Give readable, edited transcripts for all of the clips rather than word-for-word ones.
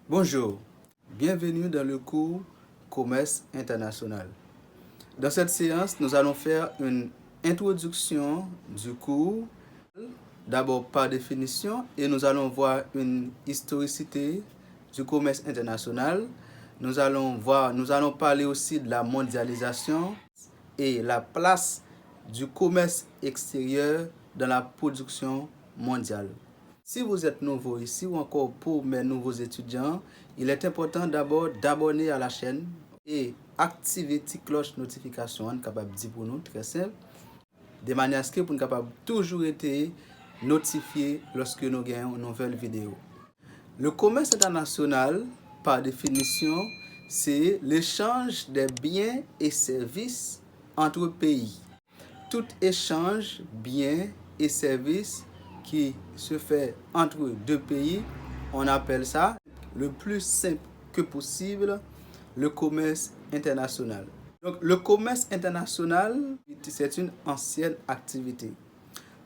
Bonjour, bienvenue dans le cours Commerce international. Dans cette séance, nous allons faire une introduction du cours, d'abord par définition, et nous allons voir une historicité du commerce international. Nous allons parler aussi de la mondialisation et la place du commerce extérieur dans la production mondiale. Si vous êtes nouveau ici ou encore pour mes nouveaux étudiants, il est important d'abord d'abonner à la chaîne et activer la cloche notification, capable de dire pour nous, très simple, de manière à ce que vous capable toujours être notifié lorsque nous gagnons une nouvelle vidéo. Le commerce international, par définition, c'est l'échange des biens et services entre pays. Tout échange, biens et services qui se fait entre deux pays, on appelle ça le plus simple que possible le commerce international. Donc le commerce international, c'est une ancienne activité.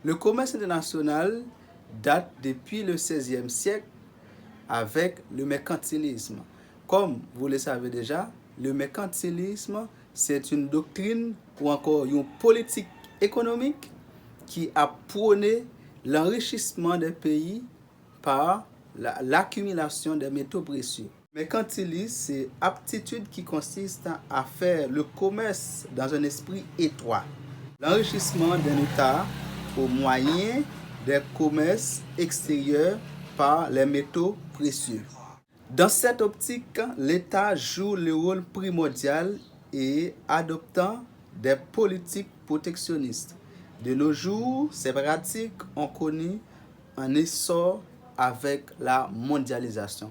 Le commerce international date depuis le XVIe siècle avec le mercantilisme. Comme vous le savez déjà, le mercantilisme, c'est une doctrine ou encore une politique économique qui a prôné l'enrichissement des pays par l'accumulation des métaux précieux. Mercantilisme, c'est aptitude qui consiste à faire le commerce dans un esprit étroit. L'enrichissement d'un État au moyen des commerces extérieurs par les métaux précieux. Dans cette optique, l'État joue le rôle primordial et adoptant des politiques protectionnistes. De nos jours, ces pratiques ont connu un essor avec la mondialisation.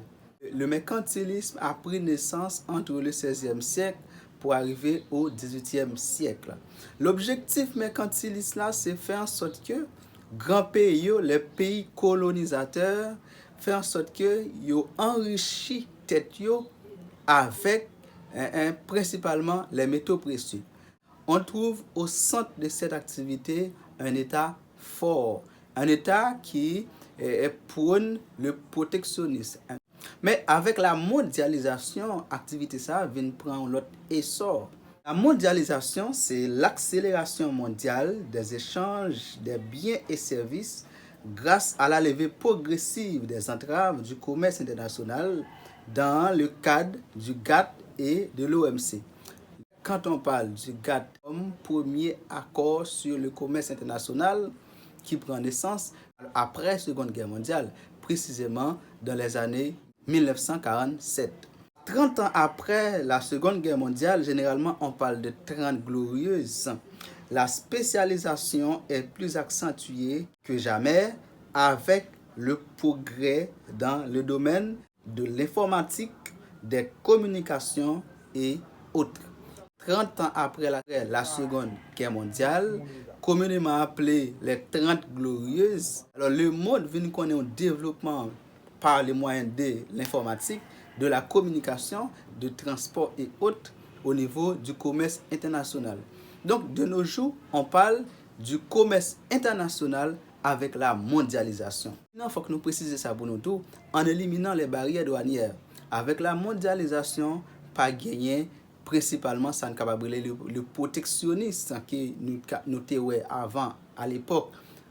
Le mercantilisme a pris naissance entre le XVIe siècle pour arriver au XVIIIe siècle. L'objectif mercantiliste là, c'est faire en sorte que grands pays, les pays colonisateurs, faire en sorte que yo enrichi tête yo avec principalement les métaux précieux. On trouve au centre de cette activité un État fort, un État qui prône le protectionnisme. Mais avec la mondialisation, l'activité ça vient prendre l'autre essor. La mondialisation, c'est l'accélération mondiale des échanges des biens et services grâce à la levée progressive des entraves du commerce international dans le cadre du GATT et de l'OMC. Quand on parle du GATT comme premier accord sur le commerce international qui prend naissance après la Seconde Guerre mondiale, précisément dans les années 1947. 30 ans après la Seconde Guerre mondiale, généralement on parle de 30 glorieuses. La spécialisation est plus accentuée que jamais avec le progrès dans le domaine de l'informatique, des communications et autres. 30 ans après la Seconde Guerre mondiale, communément appelée les 30 glorieuses, alors le monde vient connaître un développement par les moyens de l'informatique, de la communication, de transport et autres au niveau du commerce international. Donc de nos jours, on parle du commerce international avec la mondialisation. Il faut que nous précisions ça pour nous tous en éliminant les barrières douanières. Avec la mondialisation, pas gagner principalement ça capable le protectionnisme qui nous était avant à l'époque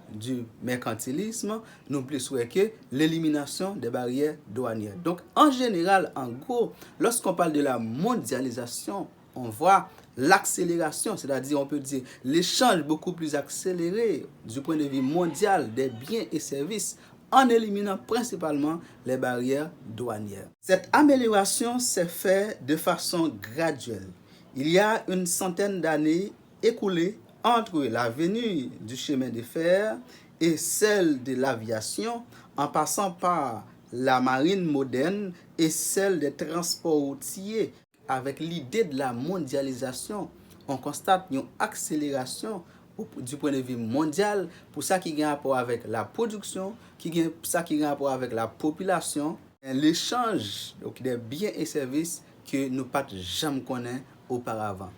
du mercantilisme, nous plus que l'élimination des barrières douanières. Donc en général, en gros, lorsqu'on parle de la mondialisation, on voit l'accélération, c'est-à-dire on peut dire l'échange beaucoup plus accéléré du point de vue mondial des biens et services en éliminant principalement les barrières douanières. Cette amélioration s'est faite de façon graduelle. Il y a une centaine d'années écoulées entre la venue du chemin de fer et celle de l'aviation, en passant par la marine moderne et celle des transports routiers. Avec l'idée de la mondialisation, on constate une accélération du point de vue mondial pour ça qui a rapport avec la production, ça qui a rapport avec la population, l'échange des biens et services que nous pas jamais connaît auparavant.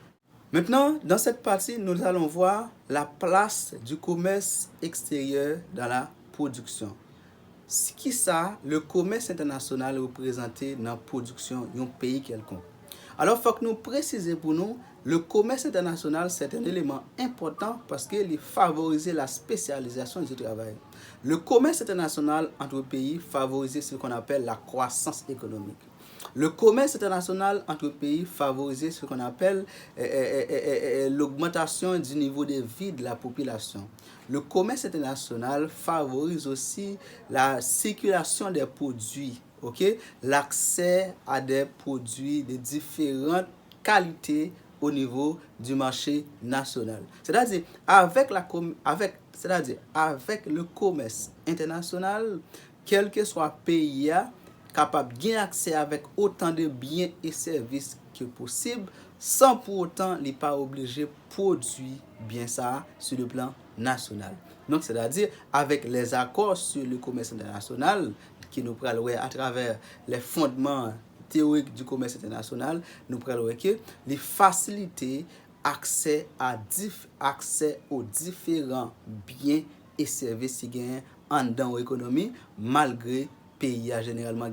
Maintenant, dans cette partie, nous allons voir la place du commerce extérieur dans la production. qui ça, le commerce international représenté dans la production d'un pays quelconque. Alors, il faut que nous précisions pour nous, le commerce international, c'est un élément important parce qu'il favorise la spécialisation du travail. Le commerce international entre pays favorise ce qu'on appelle la croissance économique. Le commerce international entre pays favorise ce qu'on appelle l'augmentation du niveau de vie de la population. Le commerce international favorise aussi la circulation des produits, l'accès à des produits de différentes qualités au niveau du marché national. C'est-à-dire avec le commerce international, quel que soit le pays, capable de gagner accès avec autant de biens et services que possible, sans pour autant ne pas obligé de produire bien ça sur le plan national. Donc, c'est-à-dire avec les accords sur le commerce international, qui nous prenons à travers les fondements théoriques du commerce international, nous prenons que les faciliter accès aux différents biens et services qui gagnent en dans l'économie, malgré pays a généralement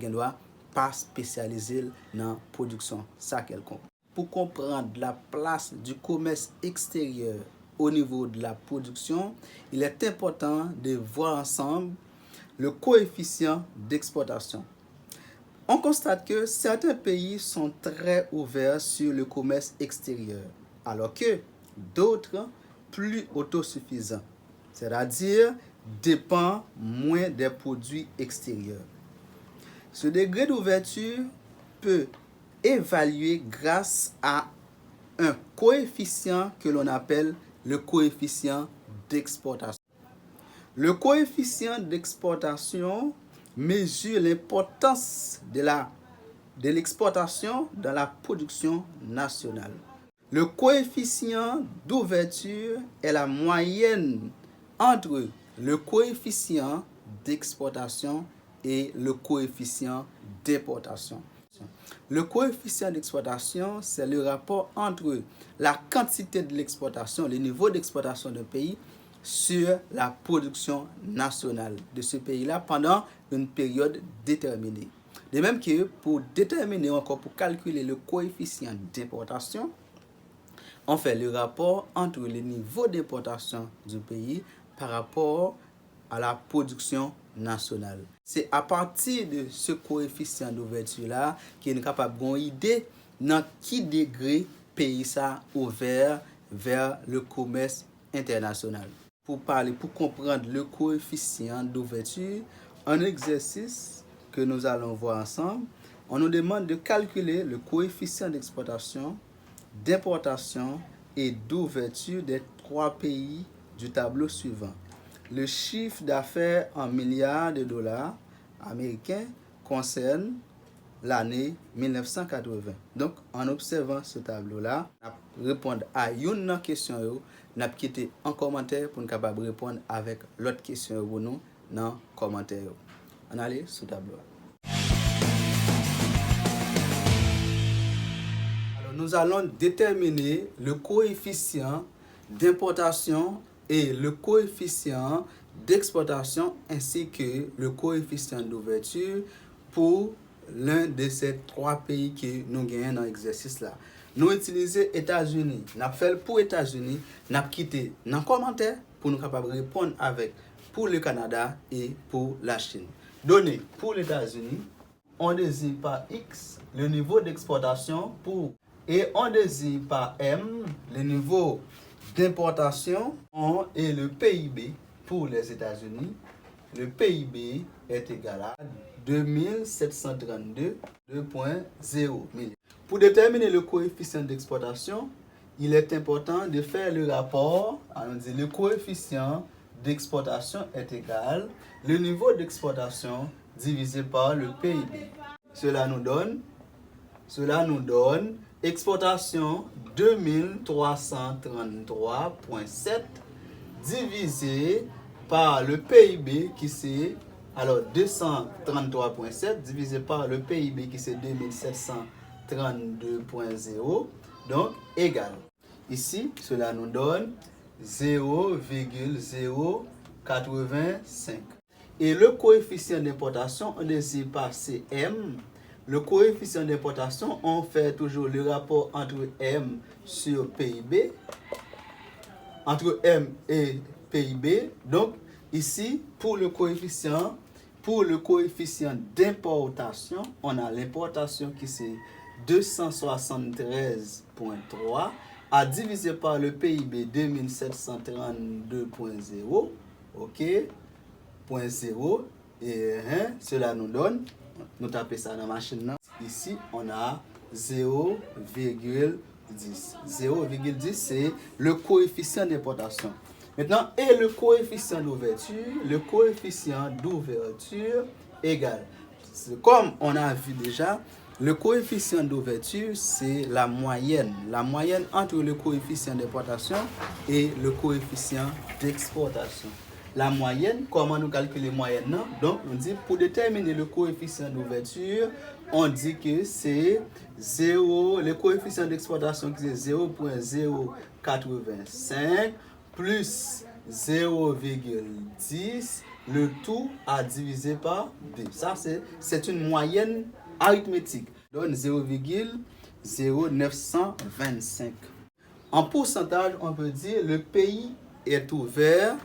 pas spécialisé dans la production ça quelconque. Pour comprendre la place du commerce extérieur au niveau de la production, il est important de voir ensemble le coefficient d'exportation. On constate que certains pays sont très ouverts sur le commerce extérieur, alors que d'autres plus autosuffisants, c'est-à-dire dépendent moins des produits extérieurs. Ce degré d'ouverture peut évaluer grâce à un coefficient que l'on appelle le coefficient d'exportation. Le coefficient d'exportation mesure l'importance de l'exportation dans la production nationale. Le coefficient d'ouverture est la moyenne entre le coefficient d'exportation et le coefficient d'importation. Le coefficient d'exportation, c'est le rapport entre la quantité de l'exportation, le niveau d'exportation d'un pays sur la production nationale de ce pays-là pendant une période déterminée. De même que pour déterminer encore, pour calculer le coefficient d'importation, on fait le rapport entre le niveau d'importation du pays par rapport à la production nationale. C'est à partir de ce coefficient d'ouverture-là qu'on est capable d'avoir une idée dans quel degré pays ça ouvert vers le commerce international. Pour comprendre le coefficient d'ouverture, un exercice que nous allons voir ensemble, on nous demande de calculer le coefficient d'exportation, d'importation et d'ouverture des 3 pays du tableau suivant. Le chiffre d'affaires en milliards de dollars américains concerne l'année 1980. Donc, en observant ce tableau-là, on répondre à une question, on a quitté en commentaire pour nous capable répondre avec l'autre question pour nous dans commentaire. On allait sur le tableau. Alors, nous allons déterminer le coefficient d'importation et le coefficient d'exportation ainsi que le coefficient d'ouverture pour l'un de ces 3 pays que nous gagnons dans l'exercice là. Nous utilisons États-Unis. Nous avons fait pour États-Unis, nous avons quitté dans les commentaires pour nous capables répondre avec pour le Canada et pour la Chine. Donné pour les États-Unis, on désigne par X le niveau d'exportation et on désigne par M le niveau d'importation et le PIB pour les États-Unis. Le PIB est égal à 2732,0 millions. Pour déterminer le coefficient d'exportation, il est important de faire le rapport. On dit le coefficient d'exportation est égal le niveau d'exportation divisé par le PIB. Cela nous donne exportation 2333,7 divisé par le PIB qui c'est alors 233,7 divisé par le PIB qui c'est 2732,0 donc égal. Ici, cela nous donne 0,085. Et le coefficient d'importation, on désigne par CM. Le coefficient d'importation, on fait toujours le rapport entre M sur PIB, entre M et PIB. Donc, ici, pour le coefficient d'importation, on a l'importation qui c'est 273,3 à diviser par le PIB 2732,0. OK? 0,0 et cela nous donne, nous tapons ça dans la machine. Ici, on a 0,10. 0,10, c'est le coefficient d'importation. Maintenant, et le coefficient d'ouverture égale. Comme on a vu déjà, le coefficient d'ouverture, c'est la moyenne. La moyenne entre le coefficient d'importation et le coefficient d'exportation. La moyenne, comment nous calculer la moyenne? Non? Donc, on dit pour déterminer le coefficient d'ouverture, on dit que c'est 0, le coefficient d'exportation qui est 0,085 plus 0,10, le tout à diviser par 2. Ça, c'est une moyenne arithmétique. Donc, 0,0925. En pourcentage, on peut dire le pays est ouvert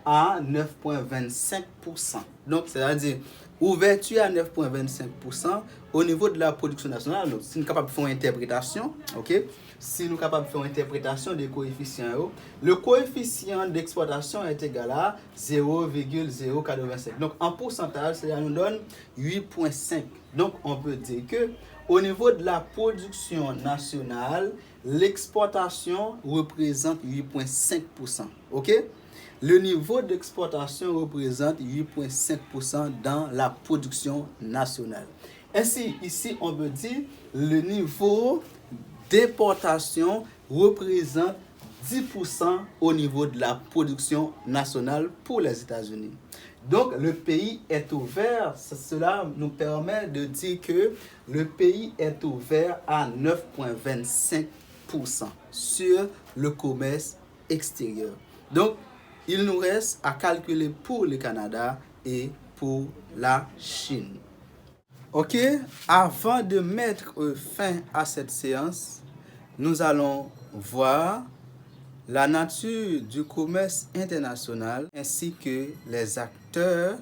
à 9,25%. Donc, c'est-à-dire ouverture à 9,25% au niveau de la production nationale. Donc, si nous sommes capables de faire une interprétation, ok? Si nous sommes capables de faire une interprétation des coefficients, le coefficient d'exportation est égal à 0,085. Donc, en pourcentage, cela nous donne 8,5. Donc, on peut dire que au niveau de la production nationale, l'exportation représente 8,5%. OK? Le niveau d'exportation représente 8,5% dans la production nationale. Ainsi, ici, on peut dire le niveau d'importation représente 10% au niveau de la production nationale pour les États-Unis. Donc, le pays est ouvert. Cela nous permet de dire que le pays est ouvert à 9,25% sur le commerce extérieur. Donc, il nous reste à calculer pour le Canada et pour la Chine. OK, avant de mettre fin à cette séance, nous allons voir la nature du commerce international ainsi que les acteurs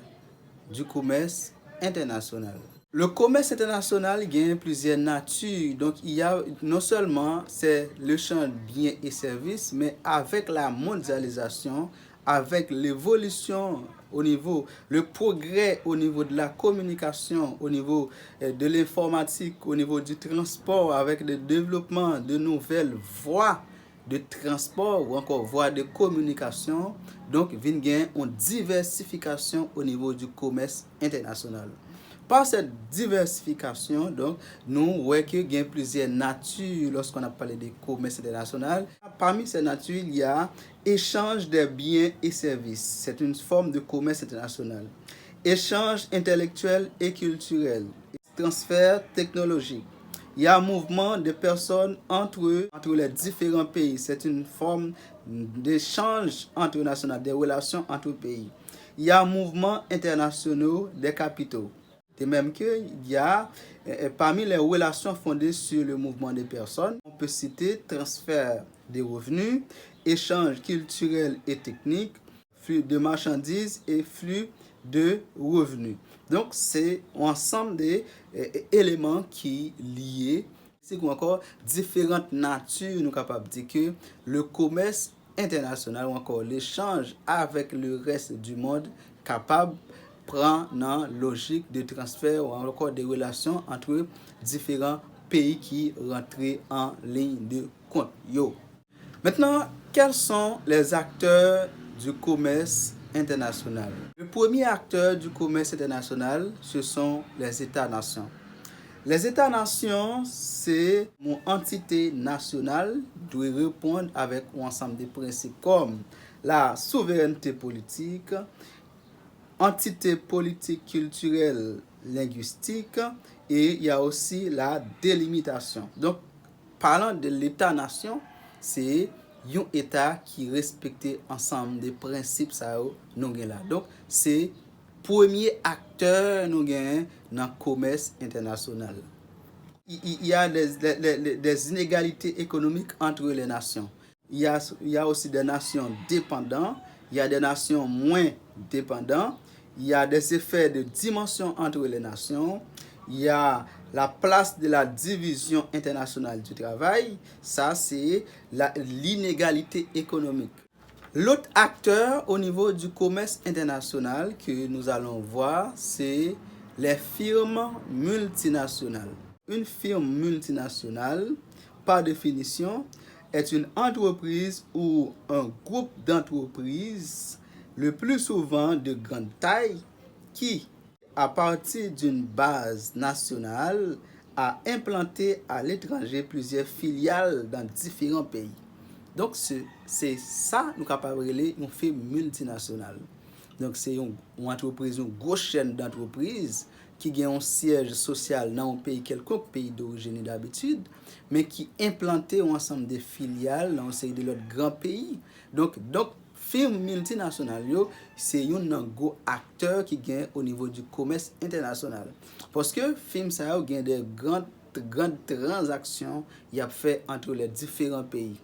du commerce international. Le commerce international gagne plusieurs natures. Donc, il y a non seulement c'est l'échange de biens et services, mais avec la mondialisation, avec l'évolution le progrès au niveau de la communication, au niveau de l'informatique, au niveau du transport, avec le développement de nouvelles voies de transport ou encore voies de communication. Donc, il y a une diversification au niveau du commerce international. Par cette diversification, donc, nous voyons qu'il y a plusieurs natures lorsqu'on a parlé de commerce international. Parmi ces natures, il y a échange des biens et services. C'est une forme de commerce international. Échange intellectuel et culturel. Transfert technologique. Il y a un mouvement de personnes entre les différents pays. C'est une forme d'échange international, des relations entre pays. Il y a un mouvement international des capitaux. De même qu'il y a, parmi les relations fondées sur le mouvement des personnes, on peut citer transfert des revenus, échange culturel et technique, flux de marchandises et flux de revenus. Donc, c'est un ensemble d'éléments qui lient, c'est encore différentes natures, nous sommes capables de dire que le commerce international ou encore l'échange avec le reste du monde capable prend dans logique de transfert ou encore des relations entre différents pays qui rentrent en ligne de compte. Maintenant, quels sont les acteurs du commerce international? Le premier acteur du commerce international, ce sont les États-nations. Les États-nations, c'est une entité nationale qui doit répondre avec un ensemble de principes comme la souveraineté politique, entité politique, culturelle, linguistique, et il y a aussi la délimitation. Donc, parlant de l'État-nation, c'est un État qui respecte ensemble des principes ça nous gagne là. Donc c'est premier acteur nous gagne dans le commerce international. Il y a des inégalités économiques entre les nations. Il y a aussi des nations dépendantes, il y a des nations moins dépendantes, il y a des effets de dimension entre les nations, il y a la place de la division internationale du travail, ça c'est l'inégalité économique. L'autre acteur au niveau du commerce international que nous allons voir, c'est les firmes multinationales. Une firme multinationale, par définition, est une entreprise ou un groupe d'entreprises, le plus souvent de grande taille, qui, à partir d'une base nationale, a implanté à l'étranger plusieurs filiales dans différents pays. Donc, c'est ça nous capable de relire une firme multinationale. Donc, c'est une entreprise, une grosse chaîne d'entreprises qui a un siège social dans un pays quelconque, pays d'origine d'habitude, mais qui implanté un ensemble de filiales dans un série de l'autre grands pays. Donc firme multinationale, c'est un gros acteur qui gagne au niveau du commerce international. Parce que firme ça gagne des grandes transactions y a fait entre les différents pays.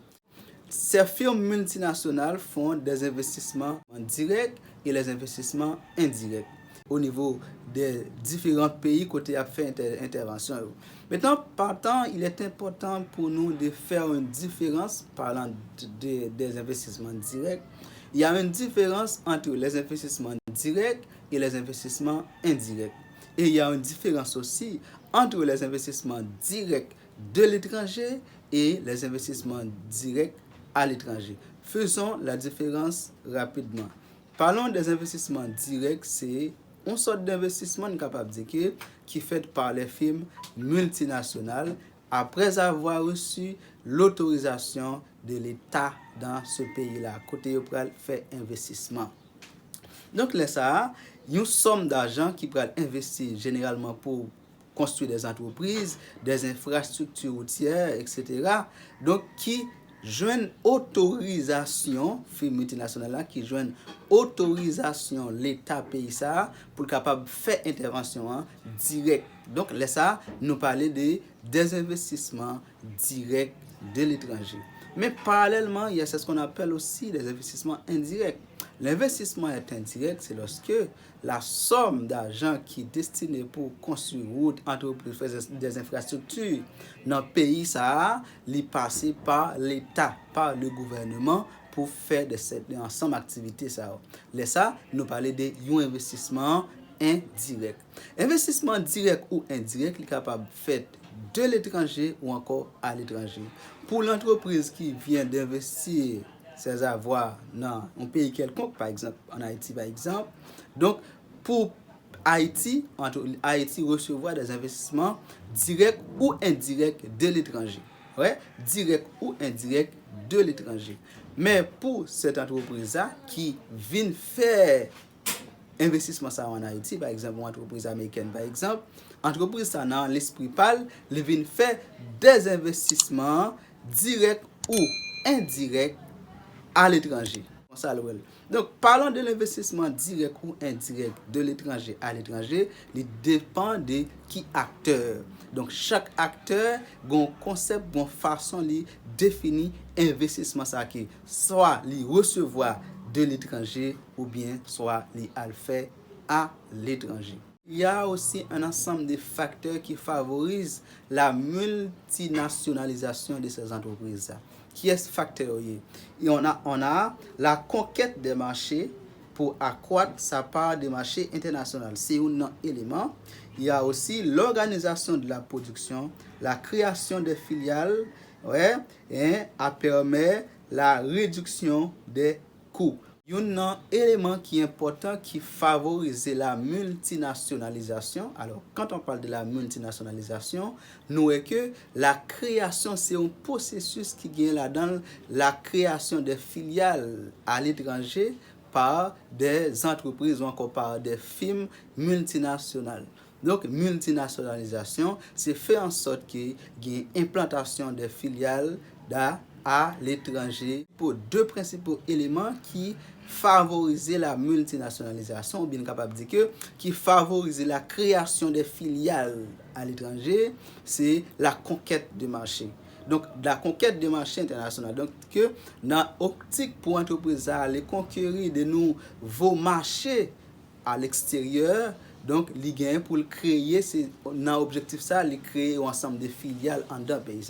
Ces firmes multinationales font des investissements directs et les investissements indirects au niveau des différents pays côté à faire intervention. Maintenant, partant, il est important pour nous de faire une différence parlant des investissements directs. Il y a une différence entre les investissements directs et les investissements indirects. Et il y a une différence aussi entre les investissements directs de l'étranger et les investissements directs à l'étranger. Faisons la différence rapidement. Parlons des investissements directs, c'est une sorte d'investissement capable de dire qui est fait par les firmes multinationales après avoir reçu l'autorisation de l'État dans ce pays-là, côté où fait investissement. Donc là ça, une somme d'argent qui peut investir généralement pour construire des entreprises, des infrastructures routières, etc. Donc qui joignent autorisation, firme multinationale qui joignent autorisation l'État pays ça pour capable faire intervention direct. Donc là ça, nous parler des investissements directs de l'étranger. Mais parallèlement, il y a ce qu'on appelle aussi des investissements indirects. L'investissement est indirect, c'est lorsque la somme d'argent qui est destinée pour construire route, entreprise, des infrastructures dans le pays, ça est passé par l'État, par le gouvernement pour faire un ensemble d'activités. Ça, nous parlons d'un investissement indirect. Investissement direct ou indirect, il est capable de faire de l'étranger ou encore à l'étranger. Pour l'entreprise qui vient d'investir ses avoirs dans un pays quelconque, par exemple en Haïti par exemple, donc pour Haïti recevoir des investissements directs ou indirects de l'étranger. Ouais, direct ou indirect de l'étranger. Mais pour cette entreprise-là qui vient faire investissement ça en Haïti, par exemple, une entreprise américaine, par exemple, entreprise ça dans l'esprit pâle, les vient faire des investissements directs ou indirects à l'étranger. Donc, parlons de l'investissement direct ou indirect de l'étranger à l'étranger, il dépend de qui acteur. Donc, chaque acteur a un concept, une façon de définir investissement ça qui soit li recevoir de l'étranger ou bien soit li al faire à l'étranger. Il y a aussi un ensemble de facteurs qui favorisent la multinationalisation de ces entreprises. Qui est ce facteur? Et on a la conquête des marchés pour accroître sa part des marchés internationaux. C'est un élément. Il y a aussi l'organisation de la production, la création des filiales, et à permettre la réduction des coûts. Un élément qui est important qui favorise la multinationalisation. Alors, quand on parle de la multinationalisation, nous voyons que la création, c'est un processus qui vient là-dedans, la création des filiales à l'étranger par des entreprises ou encore par des firmes multinationales. Donc, multinationalisation, c'est faire en sorte qu'il y ait une implantation des filiales à l'étranger pour deux principaux éléments qui favorisent la multinationalisation, ou bien capable de dire que qui favorise la création des filiales à l'étranger, c'est la conquête de marché. Donc, la conquête de marché international. Donc, que dans l'optique pour l'entreprise à aller conquérir de nouveaux marchés à l'extérieur, donc, il gagne pour le créer, c'est dans l'objectif ça, il créer un ensemble de filiales en deux pays.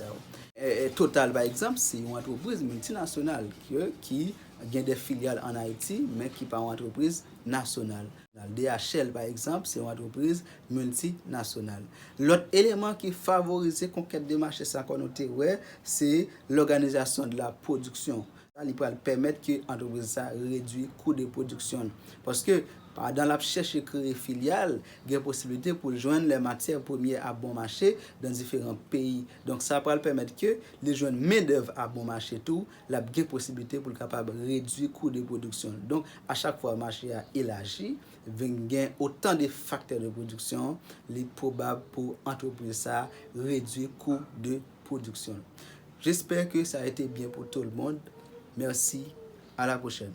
Total, par exemple, c'est une entreprise multinationale qui a des filiales en Haïti, mais qui n'est pas une entreprise nationale. DHL, par exemple, c'est une entreprise multinationale. L'autre élément qui favorise la conquête de marché, c'est l'organisation de la production. Ça va permettre que l'entreprise réduise le coût de production. Parce que dans la recherche de créer filiale, il y a possibilité pour joindre les matières premières à bon marché dans différents pays. Donc ça va permettre que les jeunes main-d'œuvre à bon marché tout, la bien possibilité pour capable réduire le coût de production. Donc à chaque fois le marché a élargi, il y a autant de facteurs de production, il est probable pour l'entreprise ça réduire le coût de production. J'espère que ça a été bien pour tout le monde. Merci, à la prochaine.